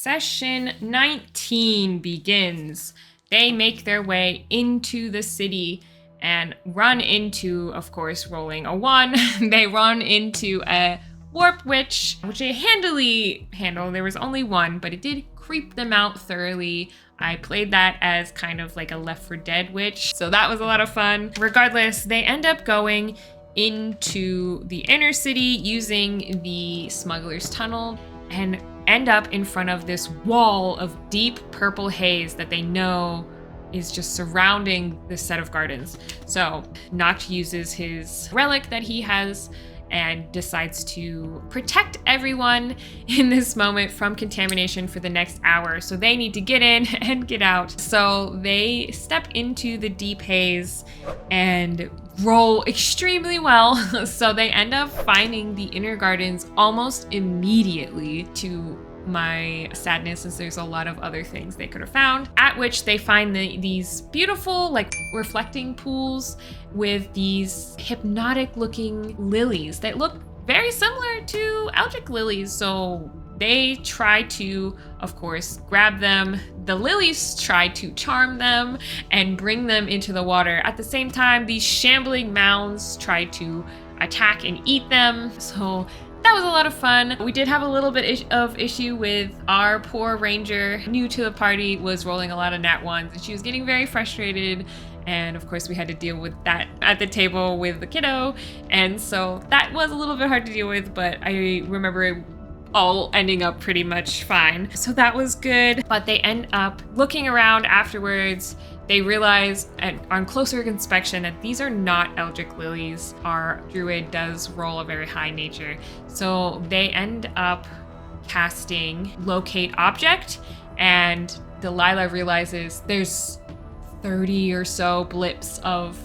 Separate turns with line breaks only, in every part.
Session 19 begins. They make their way into the city and run into, of course, rolling a 1, they run into a warp witch, which they handily handle. There was only one, but it did creep them out thoroughly. I played that as kind of like a Left 4 Dead witch, so that was a lot of fun. Regardless, they end up going into the inner city using the smuggler's tunnel and end up in front of this wall of deep purple haze that they know is just surrounding this set of gardens. So Noct uses his relic that he has and decides to protect everyone in this moment from contamination for the next hour. So they need to get in and get out. So they step into the deep haze and roll extremely well. So they end up finding the inner gardens almost immediately, to my sadness, since there's a lot of other things they could have found, at which they find these beautiful like reflecting pools with these hypnotic looking lilies that look very similar to Eldritch lilies. So they try to, of course, grab them. The lilies try to charm them and bring them into the water. At the same time, these shambling mounds try to attack and eat them. So that was a lot of fun. We did have a little bit of issue with our poor ranger, new to the party, was rolling a lot of nat 1s, and she was getting very frustrated. And of course we had to deal with that at the table with the kiddo. And so that was a little bit hard to deal with, but I remember it all ending up pretty much fine. So that was good. But they end up looking around afterwards. They realize on closer inspection that these are not Eldritch lilies. Our druid does roll a very high nature. So they end up casting locate object, and Delilah realizes there's 30 or so blips of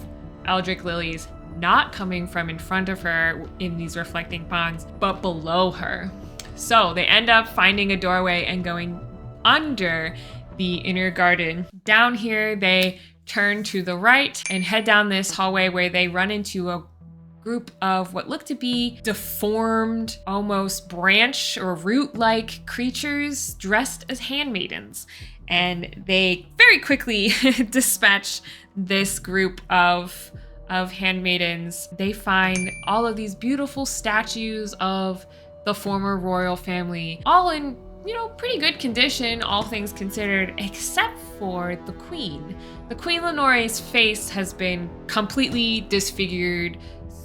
Eldritch lilies not coming from in front of her in these reflecting ponds, but below her. So they end up finding a doorway and going under the inner garden. Down here, they turn to the right and head down this hallway where they run into a group of what look to be deformed, almost branch or root-like creatures dressed as handmaidens. And they very quickly dispatch this group of handmaidens. They find all of these beautiful statues of the former royal family, all in pretty good condition, all things considered, except for the queen. The Queen Lenore's face has been completely disfigured,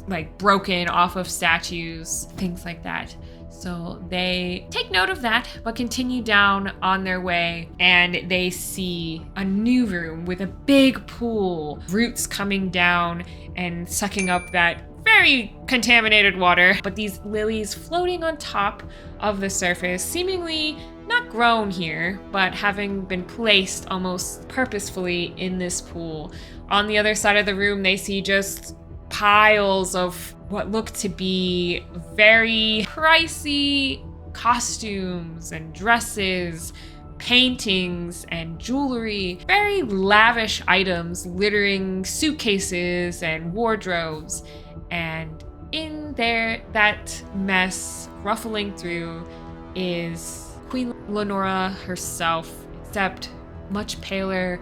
like broken off of statues, things like that. So they take note of that, but continue down on their way, and they see a new room with a big pool, roots coming down and sucking up that very contaminated water, but these lilies floating on top of the surface, seemingly not grown here, but having been placed almost purposefully in this pool. On the other side of the room, they see just piles of what look to be very pricey costumes and dresses, paintings and jewelry, very lavish items littering suitcases and wardrobes. And in there, that mess ruffling through is Queen Lenora herself, except much paler.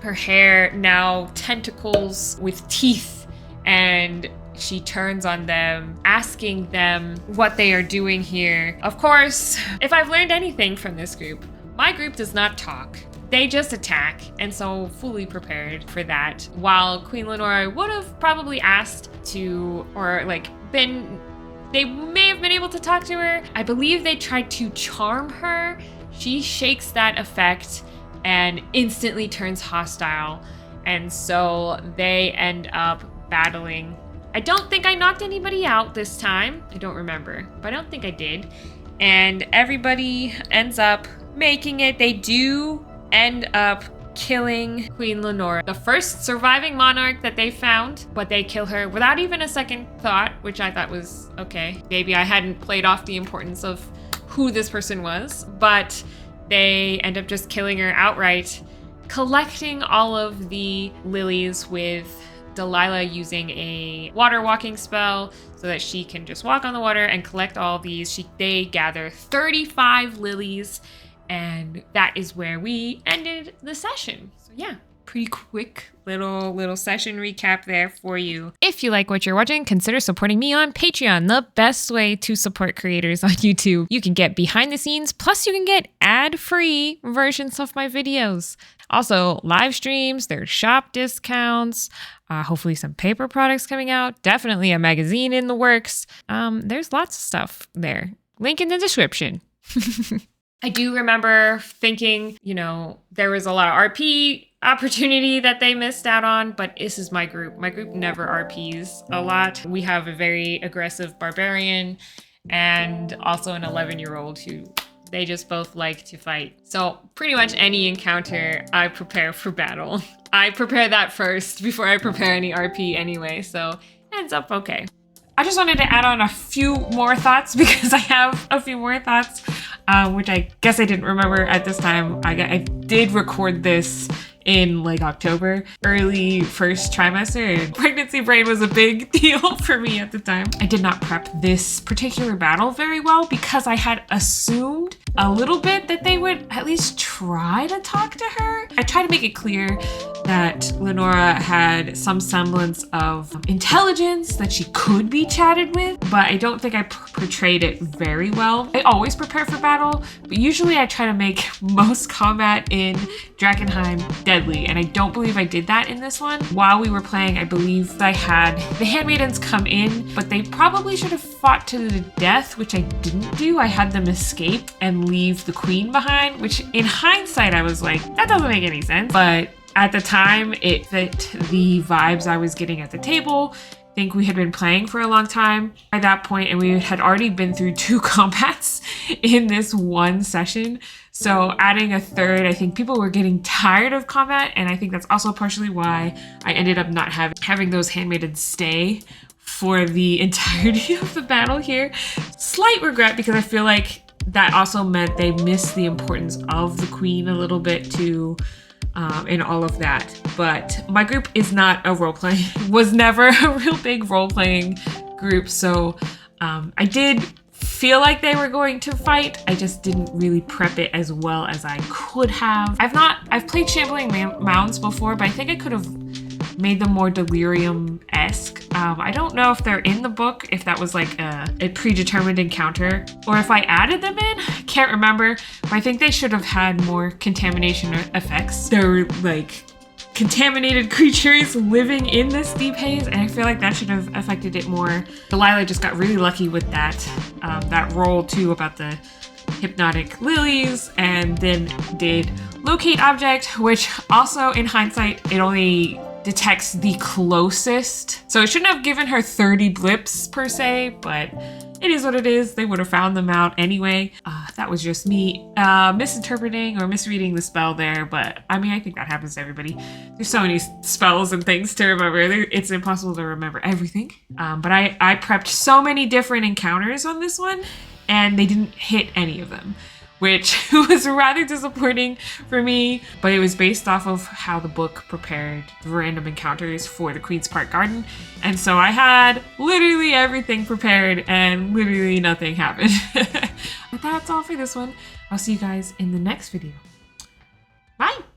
Her hair now tentacles with teeth, and she turns on them, asking them what they are doing here. Of course, if I've learned anything from this group, my group does not talk. They just attack, and so fully prepared for that. While Queen Lenora would have probably asked to, or they may have been able to talk to her. I believe they tried to charm her. She shakes that effect and instantly turns hostile. And so they end up battling. I don't think I knocked anybody out this time. I don't remember, but I don't think I did. And everybody ends up making it. They do end up killing Queen Lenora, the first surviving monarch that they found, but they kill her without even a second thought, which I thought was okay. Maybe I hadn't played off the importance of who this person was, but they end up just killing her outright, collecting all of the lilies with Delilah using a water walking spell so that she can just walk on the water and collect all these. They gather 35 lilies And that is where we ended the session. So yeah, pretty quick little session recap there for you. If you like what you're watching, consider supporting me on Patreon, the best way to support creators on YouTube. You can get behind the scenes, plus you can get ad-free versions of my videos. Also, live streams, there's shop discounts, hopefully some paper products coming out, definitely a magazine in the works. There's lots of stuff there. Link in the description. I do remember thinking, you know, there was a lot of RP opportunity that they missed out on, but this is my group. My group never RPs a lot. We have a very aggressive barbarian and also an 11-year-old who they just both like to fight. So pretty much any encounter, I prepare for battle. I prepare that first before I prepare any RP anyway, so ends up okay. I just wanted to add on a few more thoughts because I have a few more thoughts, which I guess I didn't remember at this time. I did record this in like October, early first trimester, and pregnancy brain was a big deal for me at the time. I did not prep this particular battle very well because I had assumed a little bit that they would at least try to talk to her. I tried to make it clear that Lenora had some semblance of intelligence, that she could be chatted with, but I don't think I portrayed it very well. I always prepare for battle, but usually I try to make most combat in Drakkenheim deadly, and I don't believe I did that in this one. While we were playing, I believe I had the handmaidens come in, but they probably should have fought to the death, which I didn't do. I had them escape and leave the queen behind, which in hindsight I was like, that doesn't make any sense, but at the time it fit the vibes I was getting at the table. I think we had been playing for a long time by that point, and we had already been through 2 combats in this one session. So adding a third, I think people were getting tired of combat, and I think that's also partially why I ended up not having those handmaidens stay for the entirety of the battle here. Slight regret, because I feel like that also meant they missed the importance of the queen a little bit too, in all of that. But my group is not a role-playing, was never a real big role-playing group, so I did feel like they were going to fight. I just didn't really prep it as well as I could have. I've played Shambling Mounds before, but I think I could have made them more delirium-esque. I don't know if they're in the book, if that was like a predetermined encounter, or if I added them in. I can't remember, but I think they should have had more contamination effects. They're like contaminated creatures living in this deep haze, and I feel like that should have affected it more. KYLIE just got really lucky with that roll too about the hypnotic lilies, and then did locate object, which also in hindsight it only detects the closest, so it shouldn't have given her 30 blips per se, but it is what it is. They would have found them out anyway. That was just me misinterpreting or misreading the spell there, but I mean, I think that happens to everybody. There's so many spells and things to remember. It's impossible to remember everything. But I prepped so many different encounters on this one, and they didn't hit any of them, which was rather disappointing for me, but it was based off of how the book prepared the random encounters for the Queen's Park Garden. And so I had literally everything prepared and literally nothing happened. But that's all for this one. I'll see you guys in the next video.